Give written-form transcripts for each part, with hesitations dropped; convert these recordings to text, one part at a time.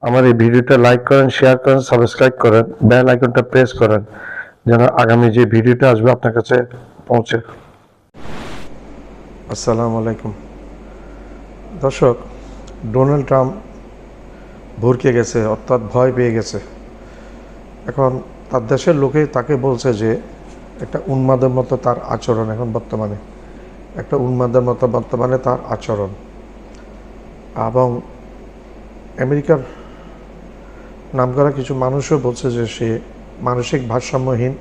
আমার এই ভিডিওটা লাইক করেন, শেয়ার করেন, সাবস্ক্রাইব করেন, বেল আইকনটা প্রেস করেন যেন আগামী যে ভিডিওটা আসবে আপনার কাছে পৌঁছে। আসসালামু আলাইকুম দর্শক, ডোনাল্ড ট্রাম্প ভরকে গেছে, অর্থাৎ ভয় পেয়ে গেছে। এখন তার দেশের লোকে তাকে বলছে যে একটা উন্মাদের মতো তার আচরণ, এখন বর্তমানে একটা উন্মাদের মতো বর্তমানে তার আচরণ। এবং আমেরিকার নামকরা কিছু মানুষও বলছে যে সে মানসিক ভারসাম্যহীন।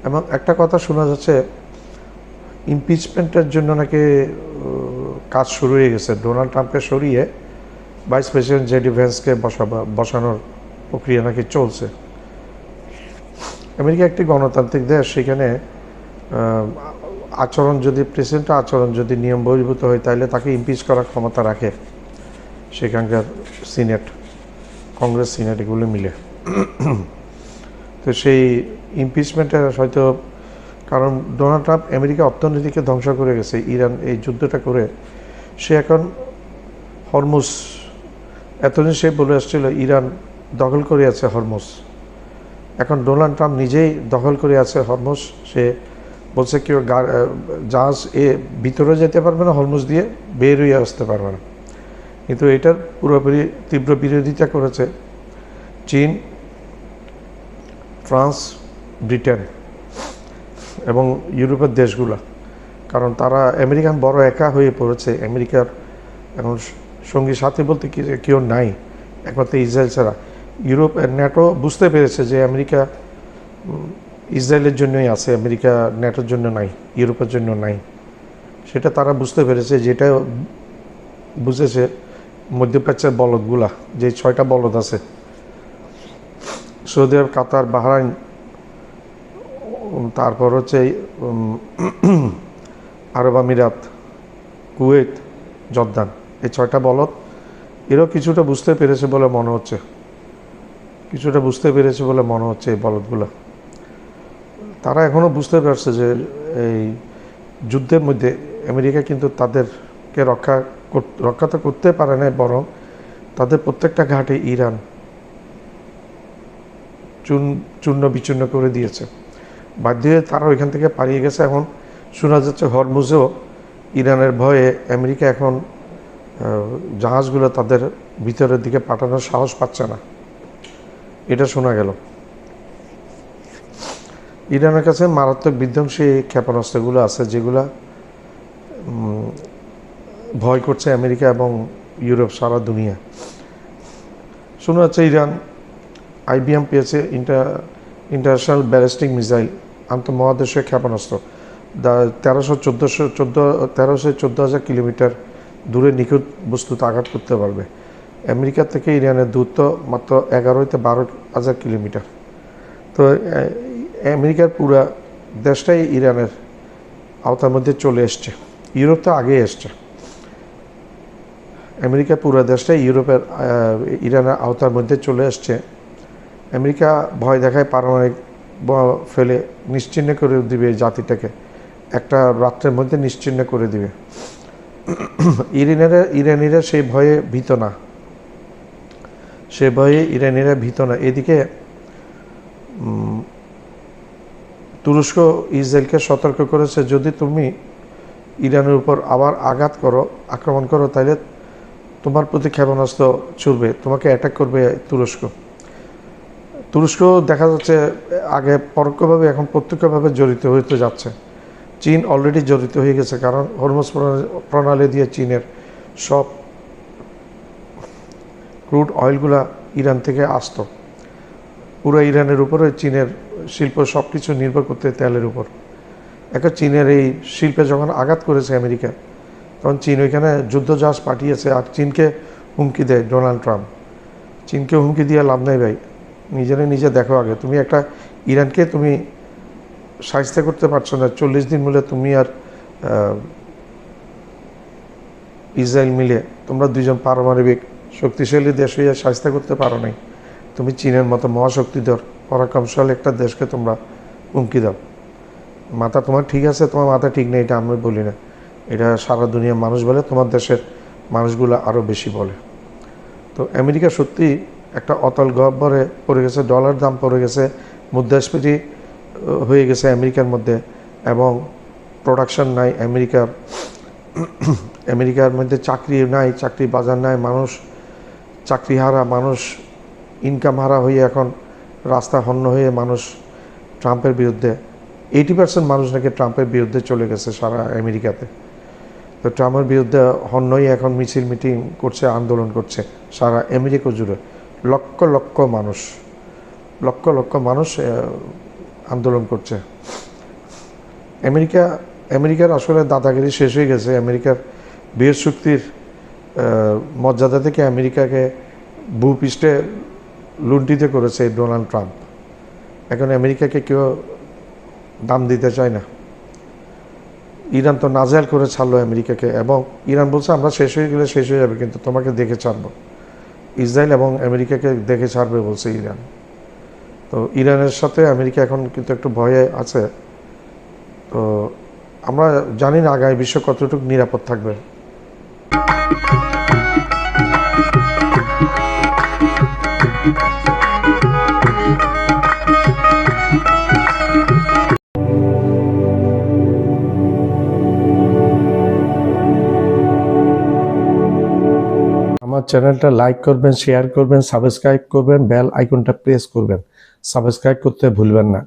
এবং একটা কথা শোনা যাচ্ছে, ইমপিচমেন্টের জন্য নাকি কাজ শুরু হয়ে গেছে। ডোনাল্ড ট্রাম্পকে সরিয়ে ভাইস প্রেসিডেন্ট জেডি ভ্যান্সকে বসানোর প্রক্রিয়া নাকি চলছে। আমেরিকা একটি গণতান্ত্রিক দেশ, সেখানে আচরণ যদি প্রেসিডেন্টের আচরণ যদি নিয়ম বহির্ভূত হয় তাহলে তাকে ইমপিচ করার ক্ষমতা রাখে সেখানকার সিনেট, কংগ্রেস, সিনেট এগুলো মিলে। তো সেই ইমপিচমেন্টের হয়তো, কারণ ডোনাল্ড ট্রাম্প আমেরিকা অর্থনীতিকে ধ্বংস করে গেছে ইরান এই যুদ্ধটা করে। সে এখন হরমুজ, এতদিন সে বলে আসছিল ইরান দখল করে আছে হরমুজ, এখন ডোনাল্ড ট্রাম্প নিজেই দখল করে আছে হরমুজ। সে বলছে কেউ জাহাজ ভিতরে যেতে পারবে না, হরমুজ দিয়ে বের হয়ে আসতে পারবে না। কিন্তু এটার পুরোপুরি তীব্র বিরোধিতা করেছে চীন, ফ্রান্স, ব্রিটেন এবং ইউরোপের দেশগুলো। কারণ তারা আমেরিকান বড় একা হয়ে পড়েছে। আমেরিকার এখন সঙ্গী সাথী বলতে কেউ নাই, একমাত্র ইসরায়েল ছাড়া। ইউরোপ ন্যাটো বুঝতে পেরেছে যে আমেরিকা ইসরায়েলের জন্যই আছে, আমেরিকা ন্যাটোর জন্য নাই, ইউরোপের জন্য নাই। সেটা তারা বুঝতে পেরেছে। যেটা বুঝেছে মধ্যপ্রাচ্যের বলদগুলা, যে 6টা বলদ আছে, সৌদি আরব, কাতার, বাহরাইন, তারপর হচ্ছে আরব আমিরাত, কুয়েত, জর্দান, এই 6টা বলদ এরাও কিছুটা বুঝতে পেরেছে বলে মনে হচ্ছে, এই বলদগুলো। তারা এখনও বুঝতে পারছে যে এই যুদ্ধের মধ্যে আমেরিকা কিন্তু তাদেরকে রক্ষা তো করতে পারে না, বরং তাদের প্রত্যেকটা ঘাটে ইরান চূর্ণ বিচূর্ণ করে দিয়েছে। বাধ্য হয়ে তারা ওইখান থেকে পালিয়ে গেছে। এখন শোনা যাচ্ছে হরমুজেও ইরানের ভয়ে আমেরিকা এখন জাহাজগুলো তাদের ভিতরের দিকে পাঠানোর সাহস পাচ্ছে না, এটা শোনা গেল। ইরানের কাছে মারাত্মক বিধ্বংসী ক্ষেপণাস্ত্রগুলো আছে, যেগুলো ভয় করছে আমেরিকা এবং ইউরোপ, সারা দুনিয়া। শোনা যাচ্ছে ইরান IBM পেয়েছে, ইন্টারন্যাশনাল ব্যালিস্টিক মিসাইল, আন্তঃমহাদেশীয় ক্ষেপণাস্ত্র। 13,000 কিলোমিটার দূরে নিখুঁত বস্তুতে আঘাত করতে পারবে। আমেরিকা থেকে ইরানের দূরত্ব মাত্র 11,000 কিলোমিটার। তো আমেরিকার পুরা দেশটাই ইরানের আওতার মধ্যে চলে এসছে। ইউরোপ তো আগেই এসছে, আমেরিকা পুরা দেশটাই ইরানের আওতার মধ্যে চলে এসছে। আমেরিকা ভয় দেখায় পারমাণবিক ফেলে নিশ্চিহ্ন করে দিবে জাতিটাকে, একটা রাত্রের মধ্যে নিশ্চিহ্ন করে দিবে। ইরানিরা সেই ভয়ে ভীত না, এদিকে তুরস্ক ইসরায়েলকে সতর্ক করেছে, যদি তুমি ইরানের উপর আবার আক্রমণ করো তাহলে তোমার প্রতি ক্ষেপণাস্ত্র ছুড়বে, তোমাকে অ্যাটাক করবে তুরস্ক দেখা যাচ্ছে আগে পরোক্ষভাবে, এখন প্রত্যক্ষভাবে জড়িত হতে যাচ্ছে। চীন অলরেডি জড়িত হয়ে গেছে, কারণ হরমুজ প্রণালী দিয়ে চীনের সব ক্রুড অয়েলগুলা ইরান থেকে আসতো। পুরো ইরানের উপরে চীনের শিল্প সব কিছু নির্ভর করতে তেলের উপর। এখন চীনের এই শিল্পে যখন আঘাত করেছে আমেরিকা, তখন চীন ওইখানে যুদ্ধজাহাজ পাঠিয়েছে। আর চীনকে হুমকি দেয় ডোনাল্ড ট্রাম্প। চীনকে হুমকি দিয়ে লাভ নাই ভাই, নিজে দেখো আগে। তুমি একটা ইরানকে তুমি শায়েস্তা করতে পারছো না, 40 দিন মিলে তুমি আর ইসরায়েল মিলে তোমরা দুজন পারমাণবিক শক্তিশালী দেশ হয়ে শায়েস্তা করতে পারো নাই। তুমি চীনের মতো মহাশক্তিধর পরাক্রমশালী একটা দেশকে তোমরা হুমকি দাও। মাথা তোমার ঠিক আছে, তোমার মাথা ঠিক নেই, এটা আমি বলি না, এটা সারা দুনিয়ার মানুষ বলে, তোমার দেশের মানুষগুলো আরও বেশি বলে। তো আমেরিকা সত্যি একটা অতল গহ্বরে পড়ে গেছে, ডলার দাম পড়ে গেছে, মুদ্রাস্ফীতি হয়ে গেছে আমেরিকার মধ্যে, এবং প্রোডাকশন নাই আমেরিকার মধ্যে চাকরি নাই, চাকরি বাজার নাই, মানুষ চাকরি হারা, মানুষ ইনকাম হারা হয়ে এখন রাস্তা হন্য হয়ে মানুষ ট্রাম্পের বিরুদ্ধে 80% মানুষ নাকি ট্রাম্পের বিরুদ্ধে চলে গেছে সারা আমেরিকাতে। তো ট্রাম্পের বিরুদ্ধে হন্যই এখন মিছিল মিটিং করছে, আন্দোলন করছে সারা আমেরিকা জুড়ে। লক্ষ লক্ষ মানুষ আন্দোলন করছে। আমেরিকার আসলে দাদাগিরি শেষ হয়ে গেছে। আমেরিকার বৃহৎ শক্তির মর্যাদা থেকে আমেরিকাকে ভূপৃষ্ঠে লুণ্ঠিত করেছে ডোনাল্ড ট্রাম্প। এখন আমেরিকাকে কেউ দাম দিতে চায় না। ইরান তো নাজেহাল করে ছাড়লো আমেরিকাকে, এবং ইরান বলছে আমরা শেষ হয়ে গেলে শেষ হয়ে যাবে, কিন্তু তোমাকে দেখে ছাড়বো। ইসরায়েল এবং আমেরিকাকে দেখে ছাড়বে বলছে ইরান। তো ইরানের সাথে আমেরিকা এখন কিন্তু একটু ভয়ে আছে। তো আমরা জানি না আগামী বিশ্ব কতটুকু নিরাপদ থাকবে। আমার চ্যানেলটা লাইক করবেন, শেয়ার করবেন, সাবস্ক্রাইব করবেন, বেল আইকনটা প্রেস করবেন। সাবস্ক্রাইব করতে ভুলবেন না।